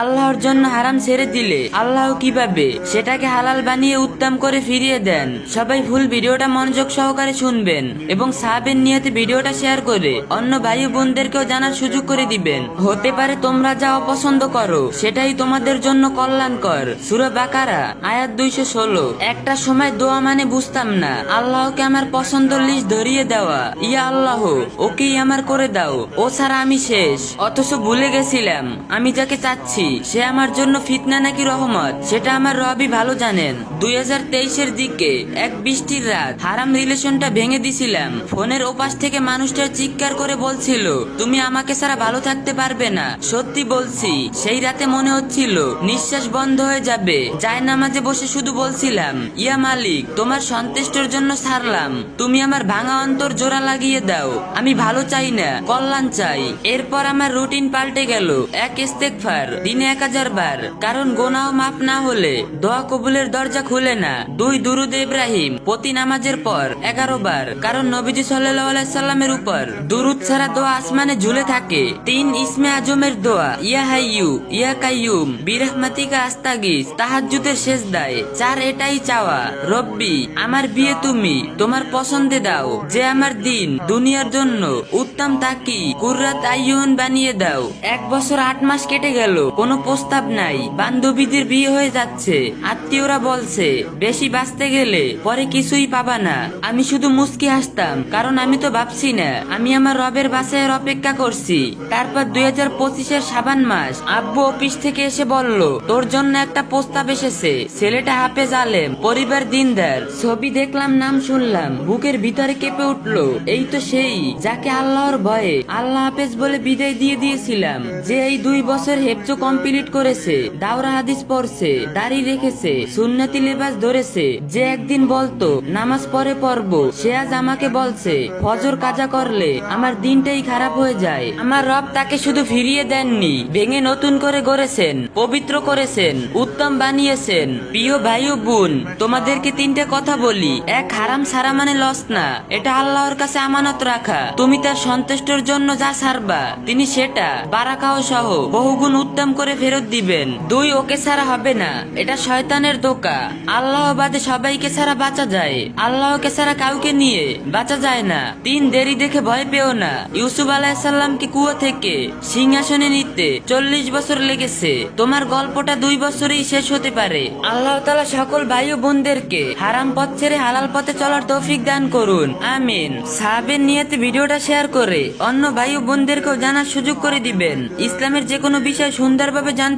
আল্লাহর জন্য হারাম ছেড়ে দিলে আল্লাহ কিভাবে সেটাকে হালাল বানিয়ে উত্তম করে ফিরিয়ে দেন। সবাই ফুল ভিডিওটা মনোযোগ সহকারে শুনবেন এবং সাহাবের নিয়তে ভিডিওটা শেয়ার করে অন্য ভাই বোনদেরকেও জানার সুযোগ করে দিবেন। হতে পারে তোমরা যা অপছন্দ করো সেটাই তোমাদের জন্য কল্যাণকর। সূরা বাকারা আয়াত 216। একটা সময় দোয়া মানে বুঝতাম না, আল্লাহকে আমার পছন্দ লিস্ট ধরিয়ে দেওয়া, ইয়া আল্লাহ ওকেই আমার করে দাও, ও ছাড়া আমি শেষ। অথচ ভুলে গেছিলাম আমি যাকে চাচ্ছি সে আমার জন্য ফিতনা নাকি রহমত সেটা আমার রবই ভালো জানেন। 2023-এর দিকে এক বৃষ্টির রাত হারাম রিলেশনটা ভেঙে দিছিলাম। ফোনের ওপাশ থেকে মানুষটা চিৎকার করে বলছিল তুমি আমাকে ছাড়া ভালো থাকতে পারবে না। সত্যি বলছি সেই রাতে মনে হচ্ছিল নিঃশ্বাস বন্ধ হয়ে যাবে। জায়নামাজে বসে শুধু বলছিলাম ইয়া মালিক তোমার সন্তুষ্টির জন্য ছাড়লাম, তুমি আমার ভাঙা অন্তর জোড়া লাগিয়ে দাও। আমি ভালো চাই না, কল্যাণ চাই। এরপর আমার রুটিন পাল্টে গেল। এক ইস্তেগফার দিনে 1000 বার, কারণ গোনাও মাফ না হলে দোয়া কবুলের দরজা খুলে না। 2 দুরুদ ইব্রাহিম প্রতি নামাজের পর 11 বার, কারণ নবীজি সাল্লাল্লাহু আলাইহি সাল্লামের উপর দুরুদ ছাড়া দোয়া আসমানে ঝুলে থাকে। 3 ইসমে আজমের দোয়া ইয়া হাইয়ু ইয়া কাইয়ুম বিরহমাতিকা আস্তাগিস তাহাজ্জুদের সেজদায়। 4 এটাই চাওয়া রব্বি আমার বিয়ে তুমি তোমার পছন্দে দাও, যে আমার দিন দুনিয়ার জন্য উত্তম তাকি কুররাত আইয়ুন বানিয়ে দাও। 1 বছর 8 মাস কেটে গেল, কোনো প্রস্তাব নাই। বান্ধবীদের বিয়ে হয়ে যাচ্ছে, আত্মীয়রা বলছে বেশি বাঁচতে গেলে পরে কিছুই পাবা না। আমি শুধু মুস্কি হাসতাম, কারণ আমি তো ভাবছি না আমি আমার রবের বাসায় অপেক্ষা করছি। তারপর 2025-এর শাবান মাস আব্বু অফিস থেকে এসে বলল তোর জন্য একটা প্রস্তাব এসেছে। ছেলেটা হাফেজ আলেম, পরিবার দিনদার। ছবি দেখলাম, নাম শুনলাম, বুকের ভিতরে কেঁপে উঠলো। এই তো সেই যাকে আল্লাহর ভয়ে আল্লাহ হাফেজ বলে বিদায় দিয়ে দিয়েছিলাম, যে এই 2 বছর হেফজ কমপ্লিট করেছে, দাওরা হাদিস পড়ছে, দাড়ি রেখেছে, সুন্নতি লেবাস ধরেছে, যে একদিন বলতো নামাজ পড়ে পড়বো, সে আজ আমাকে বলছে ফজর কাজা করলে আমার দিনটাই খারাপ হয়ে যায়। আমার রব তাকে শুধু ফিরিয়ে দেননি, ভেঙে নতুন করে গড়েছেন, পবিত্র করেছেন, উত্তম বানিয়েছেন। প্রিয় ভাই ও বোন, তোমাদেরকে 3টা কথা বলি। 1, হারাম ছাড়া মানে লস না, এটা আল্লাহর কাছে আমানত রাখা। তুমি তার সন্তুষ্টির জন্য যা ছাড়বা তিনি সেটা বারাকাও সহ বহুগুণ উত্তম করে ফেরত দিবেন। 2, ওকে ছাড়া হবে না, এটা শয়তানের ধোঁকা। আল্লাহ বাদে সবাইকে ছাড়া বাঁচা যায়, আল্লাহকে ছাড়া কাউকে নিয়ে বাঁচা যায় না। 3, দেরি দেখে ভয় পেও না। ইউসুফ আলাইহিস সালামকে কুয়া থেকে সিংহাসনে নিতে 40 বছর লেগেছে, তোমার গল্পটা 2 বছরেই শেষ হতে পারে। আল্লাহ তাআলা সকল ভাই ও বোনদেরকে হারাম পথ ছেড়ে হালাল পথে চলার তৌফিক দান করুন, আমিন। সাহাবের নিয়তে ভিডিওটা শেয়ার করে অন্য ভাই ও বোনদেরকেও জানার সুযোগ করে দিবেন। ইসলামের যে কোনো বিষয় সুন্দরভাবে জানতে